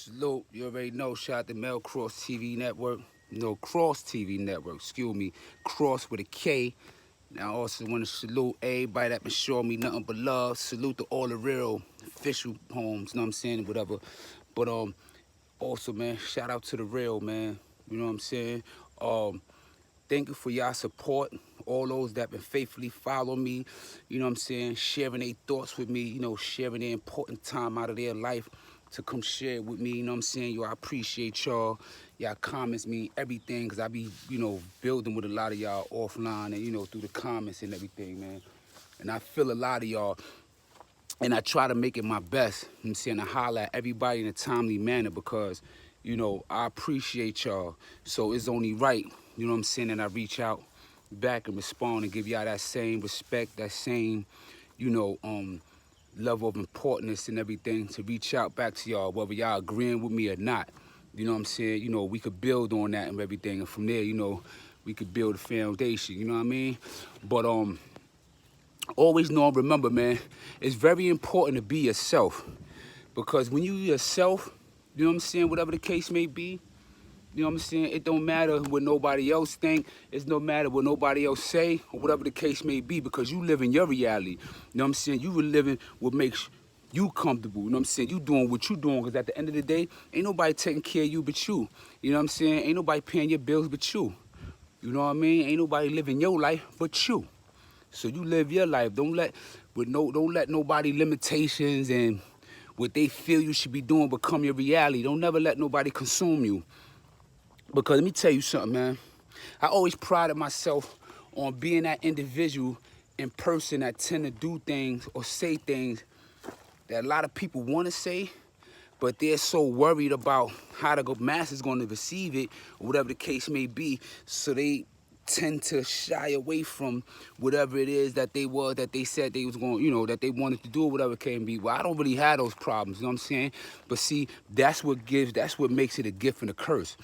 Salute. You already know. Shout out to Mel Kross TV Network. No, Cross TV Network. Excuse me. Cross with a K. Now, I also want to salute everybody that been showing me nothing but love. Salute to all the real official homes, you know what I'm saying, whatever. But also, man, shout out to the real, man. You know what I'm saying? Um, Thank you for y'all support. All those that been faithfully follow me, you know what I'm saying, sharing their thoughts with me, sharing their important time out of their life to come share it with me, you know what I'm saying? Yo, I appreciate y'all. Y'all comments mean everything because I be, building with a lot of y'all offline and, through the comments and everything, man. And I feel a lot of y'all. And I try to make it my best, you know what I'm saying, to holler at everybody in a timely manner because, I appreciate y'all. So it's only right, you know what I'm saying, that I reach out back and respond and give y'all that same respect, that same, level of importance and everything to reach out back to y'all, whether y'all agreeing with me or not. You know what I'm saying? We could build on that and everything. And from there, we could build a foundation, you know what I mean? But always know and remember, man, it's very important to be yourself. Because when you yourself, you know what I'm saying, whatever the case may be, you know what I'm saying, it don't matter what nobody else think, it's no matter what nobody else say, or whatever the case may be, because you live in your reality. You know what I'm saying? You were living what makes you comfortable. You know what I'm saying? You doing what you doing, because at the end of the day, ain't nobody taking care of you but you. You know what I'm saying? Ain't nobody paying your bills but you. You know what I mean? Ain't nobody living your life but you. So you live your life. Don't let nobody limitations and what they feel you should be doing become your reality. Don't never let nobody consume you. Because let me tell you something, man. I always prided myself on being that individual in person that tend to do things or say things that a lot of people want to say, but they're so worried about how the masses going to receive it, or whatever the case may be, so they tend to shy away from whatever it is that they said they was going, that they wanted to do, or whatever it can be. Well, I don't really have those problems, you know what I'm saying? But see, that's what makes it a gift and a curse.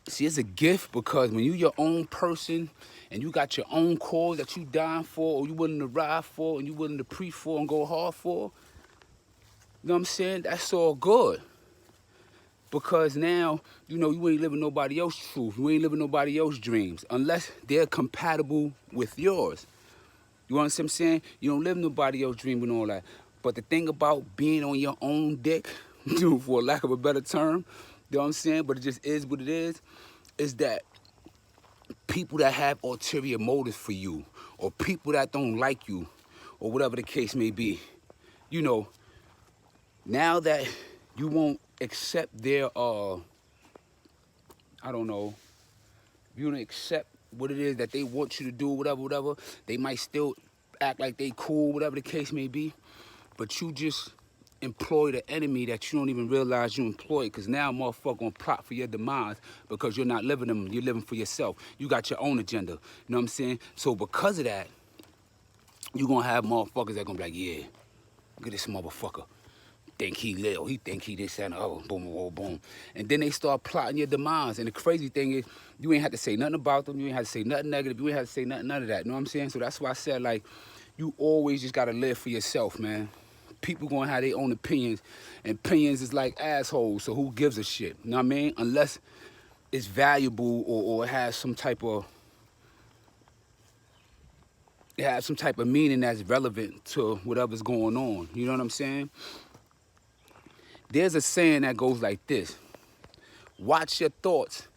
See, it's a gift because when you your own person and you got your own cause that you dying for, or you willing to ride for, and you willing to preach for and go hard for, you know what I'm saying? That's all good. Because now, you ain't living nobody else's truth. You ain't living nobody else's dreams unless they're compatible with yours. You understand what I'm saying? You don't live nobody else's dream and all that. But the thing about being on your own dick, for lack of a better term, you know what I'm saying? But it just is what it is that people that have ulterior motives for you, or people that don't like you, or whatever the case may be, now that you won't accept their, I don't know, you don't accept what it is that they want you to do, whatever, they might still act like they cool, whatever the case may be, but you just employ the enemy that you don't even realize you employ, because now motherfucker gonna plot for your demise because you're not living them, you're living for yourself. You got your own agenda, you know what I'm saying? So because of that, you gonna have motherfuckers that gonna be like, yeah, look at this motherfucker. Think he little, he think he this and oh, boom, boom, boom. And then they start plotting your demise. And the crazy thing is, you ain't have to say nothing about them, you ain't have to say nothing negative, you ain't have to say nothing, none of that, you know what I'm saying? So that's why I said, like, you always just gotta live for yourself, man. People gonna have their own opinions, and opinions is like assholes, so who gives a shit, you know what I mean? Unless it's valuable or it has some type of meaning that's relevant to whatever's going on, you know what I'm saying? There's a saying that goes like this: watch your thoughts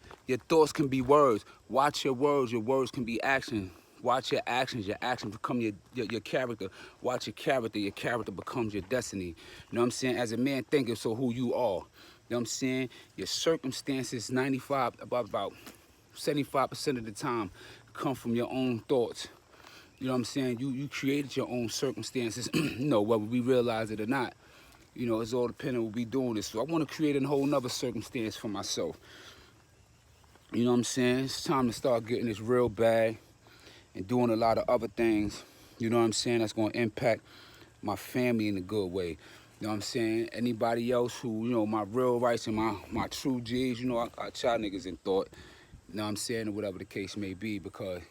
can be words. Watch your words can be action. Watch your actions become your character. Watch your character becomes your destiny. You know what I'm saying? As a man thinking, so who you are. You know what I'm saying? Your circumstances, about 75% of the time, come from your own thoughts. You know what I'm saying? You created your own circumstances, whether we realize it or not. It's all dependent on what we doing this. So I want to create a whole nother circumstance for myself. You know what I'm saying? It's time to start getting this real bag and doing a lot of other things, you know what I'm saying, that's going to impact my family in a good way. You know what I'm saying? Anybody else who, my real rights and my true G's, I got y'all niggas in thought, you know what I'm saying, or whatever the case may be, because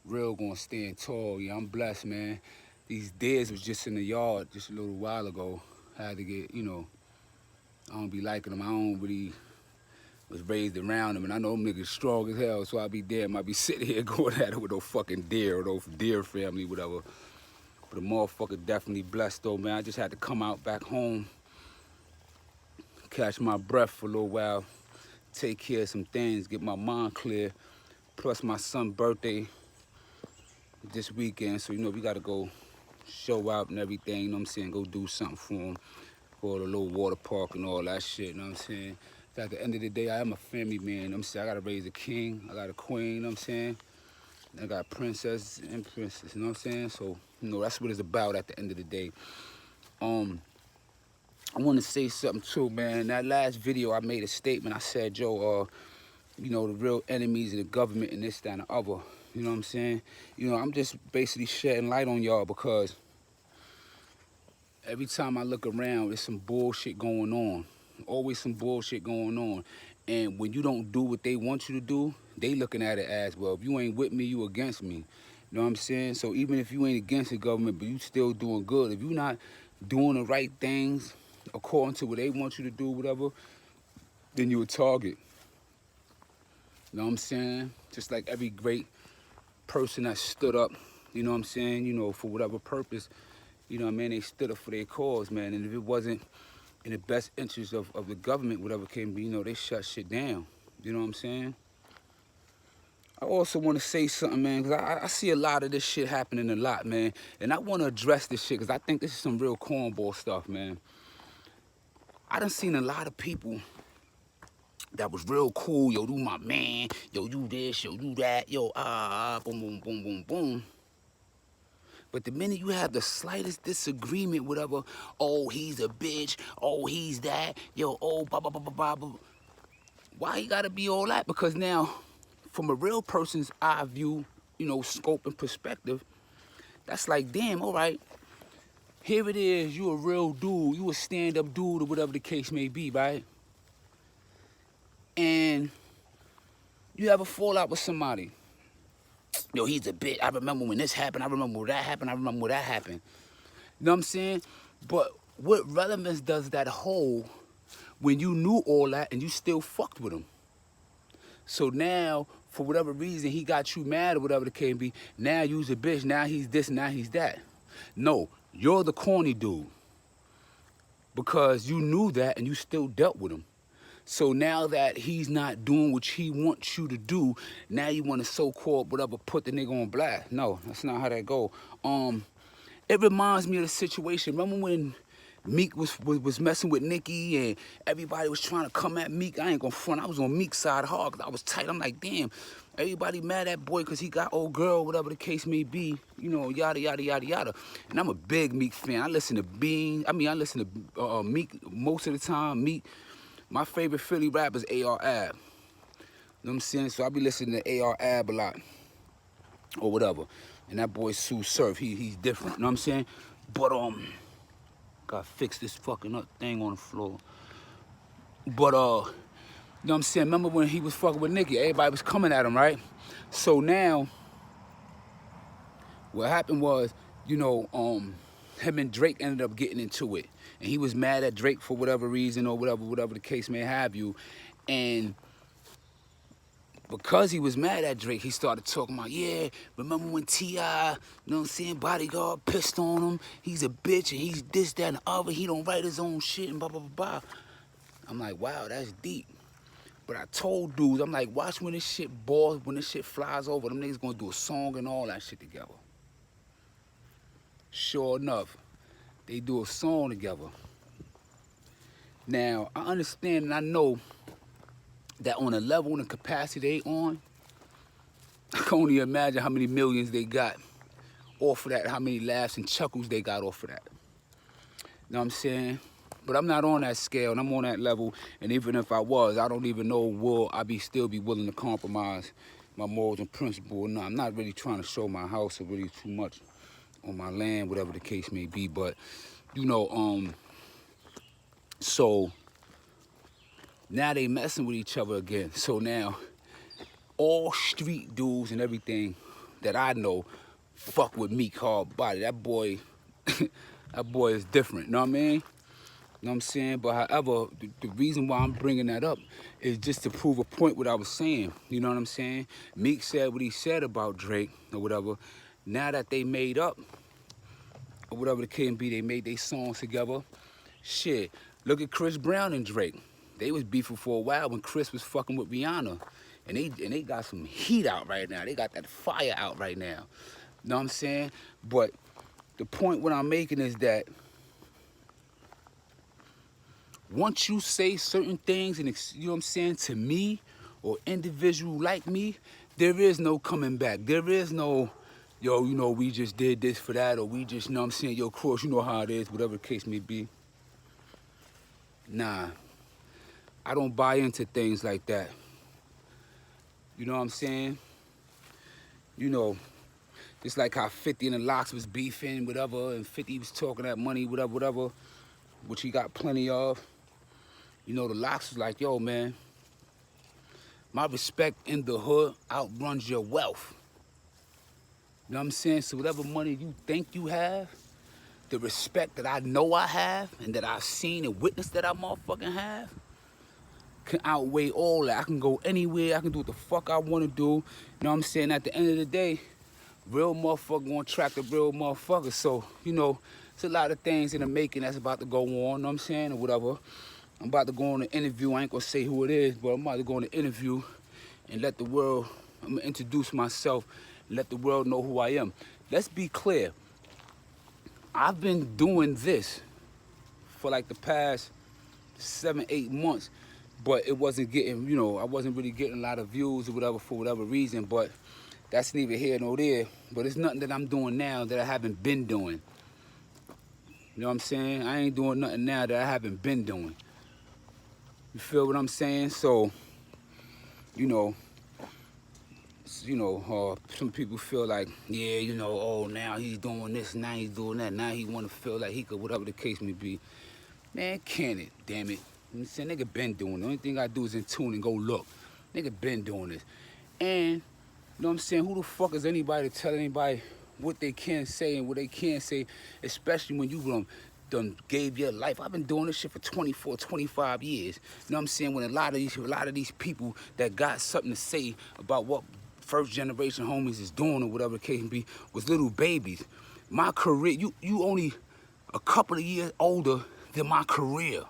real going to stand tall. Yeah, I'm blessed, man. These deers was just in the yard just a little while ago. I had to get, I don't be liking them. I don't really was raised around them, and I know them niggas strong as hell, so I be damn, I be sitting here going at it with no fucking deer or no deer family, whatever. But the motherfucker definitely blessed though, man. I just had to come out back home, catch my breath for a little while, take care of some things, get my mind clear. Plus my son's birthday this weekend, so you know we gotta go show out and everything, you know what I'm saying? Go do something for him, go to a little water park and all that shit, you know what I'm saying? At the end of the day, I am a family man, you know what I'm saying? I gotta raise a king, I got a queen, you know what I'm saying? I got princesses and princes, you know what I'm saying? So, you know, that's what it's about at the end of the day. I want to say something too, man. That last video, I made a statement. I said, yo, you know, the real enemies of the government and this, that, and the other. You know what I'm saying? You know, I'm just basically shedding light on y'all because every time I look around, there's some bullshit going on. Always some bullshit going on. And when you don't do what they want you to do, they looking at it as, well, if you ain't with me, you against me. You know what I'm saying? So even if you ain't against the government, but you still doing good, if you not doing the right things according to what they want you to do, whatever, then you a target. You know what I'm saying? Just like every great person that stood up, you know what I'm saying, you know, for whatever purpose, you know what I mean, they stood up for their cause, man. And if it wasn't in the best interest of the government, whatever can be, you know, they shut shit down. You know what I'm saying? I also want to say something, man, because I see a lot of this shit happening a lot, man. And I want to address this shit because I think this is some real cornball stuff, man. I done seen a lot of people that was real cool. Yo, you my man. Yo, you this, yo, you that. Yo, boom, boom, boom, boom, boom. But the minute you have the slightest disagreement, whatever, oh, he's a bitch, oh, he's that, yo, oh, blah, blah, blah, blah, blah. Why you gotta be all that? Because now, from a real person's eye view, you know, scope and perspective, that's like, damn, all right, here it is, you a real dude, you a stand-up dude or whatever the case may be, right? And you have a fallout with somebody. Yo, he's a bitch. I remember when this happened. I remember when that happened. I remember when that happened. You know what I'm saying? But what relevance does that hold when you knew all that and you still fucked with him? So now, for whatever reason, he got you mad or whatever the case be. Now you's a bitch. Now he's this. Now he's that. No, you're the corny dude. Because you knew that and you still dealt with him. So now that he's not doing what he wants you to do, now you want to so-called whatever put the nigga on blast. No, that's not how that go. It reminds me of the situation. Remember when Meek was messing with Nicki and everybody was trying to come at Meek? I ain't gonna front. I was on Meek's side hard because I was tight. I'm like, damn, everybody mad at boy because he got old girl, whatever the case may be, you know, yada, yada, yada, yada. And I'm a big Meek fan. I listen to Bean. I listen to Meek most of the time. Meek. My favorite Philly rapper is A.R. Ab. You know what I'm saying? So I be listening to A.R. Ab a lot. Or whatever. And that boy Sue Surf, he's different. You know what I'm saying? But, gotta fix this fucking up thing on the floor. But, you know what I'm saying? Remember when he was fucking with Nicki? Everybody was coming at him, right? So now, what happened was, you know, him and Drake ended up getting into it. And he was mad at Drake for whatever reason or whatever the case may have you. And because he was mad at Drake, he started talking about, yeah, remember when T.I., you know what I'm saying, Bodyguard pissed on him. He's a bitch and he's this, that, and the other. He don't write his own shit and blah, blah, blah, blah. I'm like, wow, that's deep. But I told dudes, I'm like, watch when this shit boils, when this shit flies over, them niggas gonna do a song and all that shit together. Sure enough, they do a song together. Now, I understand and I know that on a level and the capacity they on, I can only imagine how many millions they got off of that, how many laughs and chuckles they got off of that. You know what I'm saying? But I'm not on that scale and I'm on that level, and even if I was, I don't even know will I still be willing to compromise my morals and principles. No, I'm not really trying to show my house or really too much on my land, whatever the case may be, but you know, so now they messing with each other again. So now all street dudes and everything that I know fuck with Meek hard body. That boy, that boy is different, you know what I mean? You know what I'm saying? But however, the reason why I'm bringing that up is just to prove a point what I was saying. You know what I'm saying? Meek said what he said about Drake or whatever. Now that they made up, or whatever the case be, they made their songs together. Shit, look at Chris Brown and Drake. They was beefing for a while when Chris was fucking with Rihanna. And they got some heat out right now. They got that fire out right now. You know what I'm saying? But the point what I'm making is that once you say certain things, and you know what I'm saying, to me or individual like me, there is no coming back. There is no, yo, you know, we just did this for that, or we just, you know what I'm saying, yo, Kross, you know how it is, whatever the case may be. Nah, I don't buy into things like that. You know what I'm saying? You know, just like how 50 and the Locks was beefing, whatever, and 50 was talking that money, whatever, which he got plenty of. You know, the Locks was like, yo, man, my respect in the hood outruns your wealth. You know what I'm saying? So whatever money you think you have, the respect that I know I have and that I've seen and witnessed that I motherfucking have can outweigh all that. I can go anywhere. I can do what the fuck I want to do. You know what I'm saying? At the end of the day, real motherfucker gonna attract a real motherfucker. So, you know, it's a lot of things in the making that's about to go on, you know what I'm saying, or whatever. I'm about to go on an interview. I ain't gonna say who it is, but I'm about to go on an interview and let the world, I'm gonna introduce myself and let the world know who I am. Let's be clear. I've been doing this for like the past 7, 8 months, but it wasn't getting, you know, I wasn't really getting a lot of views or whatever for whatever reason, but that's neither here nor there. But it's nothing that I'm doing now that I haven't been doing. You know what I'm saying? I ain't doing nothing now that I haven't been doing. You feel what I'm saying? So, you know, some people feel like, yeah, you know, oh, now he's doing this, now he's doing that, now he want to feel like he could, whatever the case may be. Man, can it, damn it. You know what I'm saying? Nigga been doing it. The only thing I do is in tune and go look. Nigga been doing this. And, you know what I'm saying, who the fuck is anybody to tell anybody what they can say and what they can't say, especially when you done gave your life. I've been doing this shit for 24, 25 years. You know what I'm saying? When a lot of these people that got something to say about what first generation homies is doing or whatever the case may be was little babies. My career, you only a couple of years older than my career.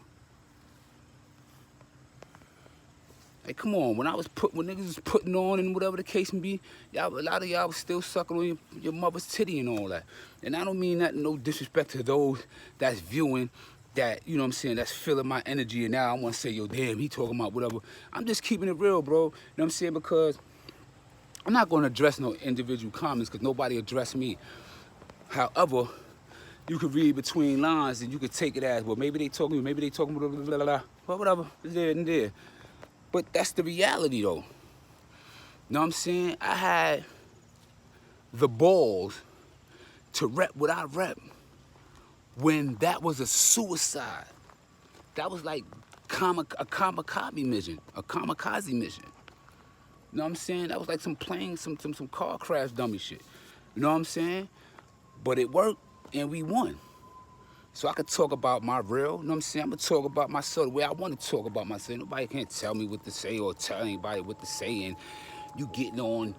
Hey, come on, when niggas was putting on and whatever the case may be, a lot of y'all was still sucking on your mother's titty and all that. And I don't mean that no disrespect to those that's viewing that, you know what I'm saying, that's feeling my energy and now I want to say, yo, damn, he talking about whatever. I'm just keeping it real, bro. You know what I'm saying? Because I'm not going to address no individual comments because nobody addressed me. However, you could read between lines and you could take it as, well, maybe they talking, blah, blah, blah, blah. Well, whatever, it's there and there. But that's the reality, though. You know what I'm saying? I had the balls to rep what I rep when that was a suicide. That was like a kamikaze mission. You know what I'm saying? That was like some car crash dummy shit. You know what I'm saying? But it worked and we won. So I could talk about my real, you know what I'm saying? I'm gonna talk about myself the way I want to talk about myself. Nobody can't tell me what to say or tell anybody what to say. And you getting on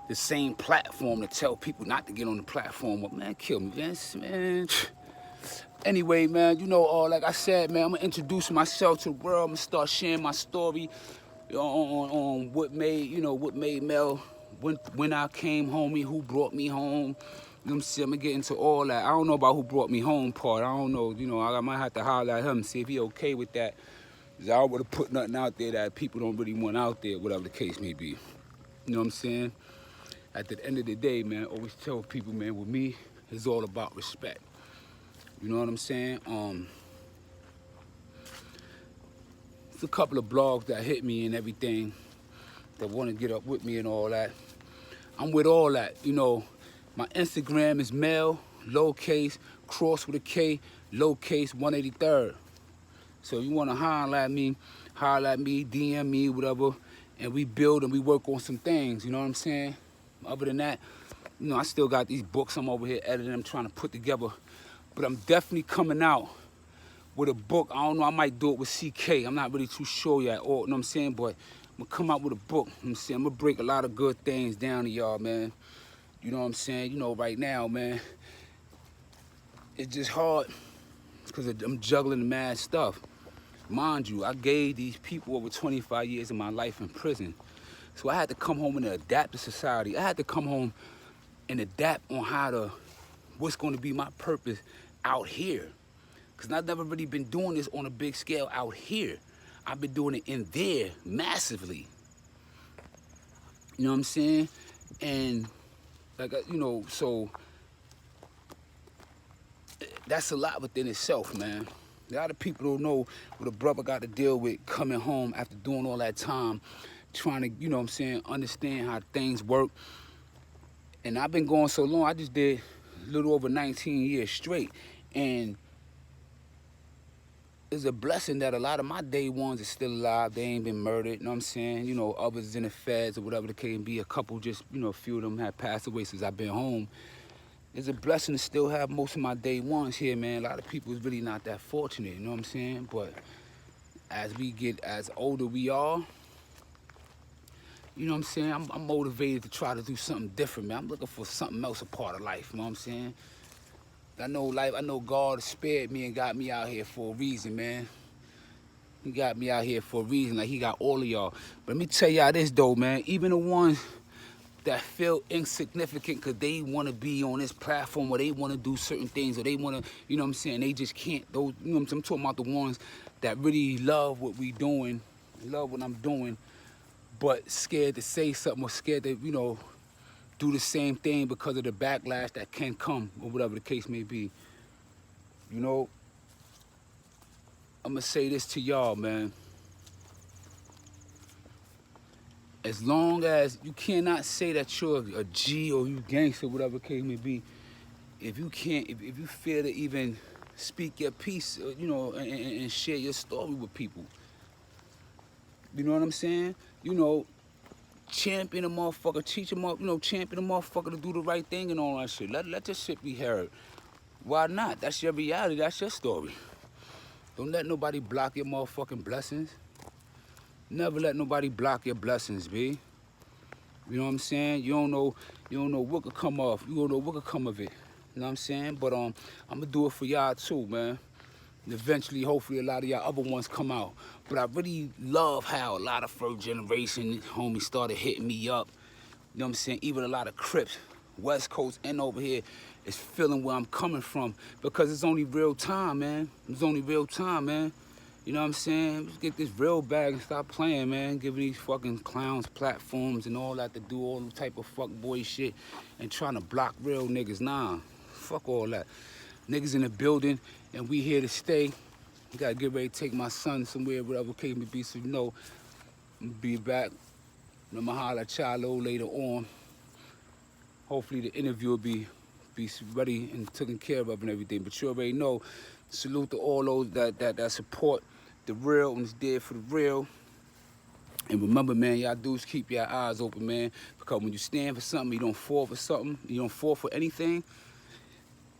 the same platform to tell people not to get on the platform. Well, man, kill me, man. Anyway, man, you know, like I said, man, I'm gonna introduce myself to the world. I'm gonna start sharing my story on what made Mel, when I came home, who brought me home. You know what I'm saying? I'm gonna get into all that. I don't know about who brought me home part. I don't know, you know, I might have to holler at him and see if he okay with that. Cause I don't want to put nothing out there that people don't really want out there, whatever the case may be. You know what I'm saying? At the end of the day, man, always tell people, man, with me, it's all about respect. You know what I'm saying? It's a couple of blogs that hit me and everything that want to get up with me and all that. I'm with all that, you know. My Instagram is Mel, lowercase, Kross with a K, lowercase, 183rd. So you want to holler at me, DM me, whatever, and we build and we work on some things, you know what I'm saying? Other than that, you know, I still got these books I'm over here editing, I'm trying to put together. But I'm definitely coming out with a book. I don't know, I might do it with CK. I'm not really too sure yet, or, you know what I'm saying? But I'm gonna come out with a book. You know what I'm saying? I'm gonna break a lot of good things down to y'all, man. You know what I'm saying? You know, right now, man, it's just hard because I'm juggling mad stuff. Mind you, I gave these people over 25 years of my life in prison. So I had to come home and adapt to society. I had to come home and adapt on what's gonna be my purpose out here. Because I've never really been doing this on a big scale out here. I've been doing it in there massively. You know what I'm saying? And, like, you know, so that's a lot within itself, man. A lot of people don't know what a brother got to deal with coming home after doing all that time, trying to, you know what I'm saying, understand how things work. And I've been going so long, I just did a little over 19 years straight. And it's a blessing that a lot of my day ones are still alive. They ain't been murdered, you know what I'm saying? You know, others in the feds or whatever the case may be. A couple just, you know, a few of them have passed away since I've been home. It's a blessing to still have most of my day ones here, man. A lot of people is really not that fortunate, you know what I'm saying? But as older we are, you know what I'm saying? I'm motivated to try to do something different, man. I'm looking for something else a part of life, you know what I'm saying? I know God spared me and got me out here for a reason, man. He got me out here for a reason, like he got all of y'all. But let me tell y'all this though, man. Even the ones that feel insignificant because they want to be on this platform or they want to do certain things or they want to, you know what I'm saying, they just can't. Those, you know what I'm saying? I'm talking about the ones that really love what we doing, love what I'm doing, but scared to say something or scared to, you know, do the same thing because of the backlash that can come or whatever the case may be. You know, I'm going to say this to y'all, man. As long as you cannot say that you're a G or you gangster, whatever the case may be, if you can't, if you fear to even speak your piece, you know, and share your story with people, you know what I'm saying? You know, champion a motherfucker, teach them up, you know, champion a motherfucker to do the right thing and all that shit. Let your shit be heard. Why not? That's your reality. That's your story. Don't let nobody block your motherfucking blessings. Never let nobody block your blessings, B. You know what I'm saying? You don't know what could come off. You don't know what could come of it. You know what I'm saying? But I'm gonna do it for y'all too, man. And eventually, hopefully, a lot of y'all other ones come out. But I really love how a lot of first generation homies started hitting me up. You know what I'm saying? Even a lot of Crips, West Coast and over here, is feeling where I'm coming from because it's only real time, man. It's only real time, man. You know what I'm saying? Let's get this real bag and stop playing, man. Giving these fucking clowns platforms and all that to do all type of fuck boy shit and trying to block real niggas. Nah, fuck all that. Niggas in the building and we here to stay. You gotta get ready to take my son somewhere, whatever case may be, so you know, I'm gonna be back. I'm gonna holler at y'all a little later on. Hopefully the interview will be ready and taken care of and everything. But you already know, salute to all those that support the real and is there for the real. And remember, man, y'all dudes keep your eyes open, man, because when you stand for something, you don't fall for something, you don't fall for anything,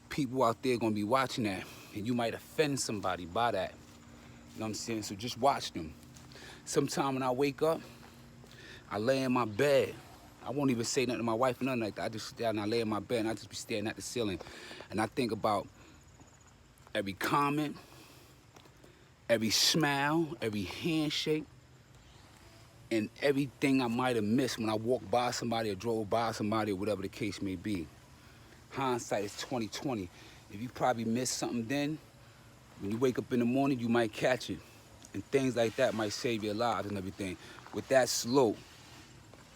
people out there gonna be watching that, and you might offend somebody by that. You know what I'm saying? So just watch them. Sometime when I wake up, I lay in my bed. I won't even say nothing to my wife or nothing like that. I just sit down and I lay in my bed and I just be staring at the ceiling. And I think about every comment, every smile, every handshake, and everything I might have missed when I walked by somebody or drove by somebody or whatever the case may be. Hindsight is 20/20. If you probably missed something then, when you wake up in the morning, you might catch it. And things like that might save your lives and everything. With that, salute.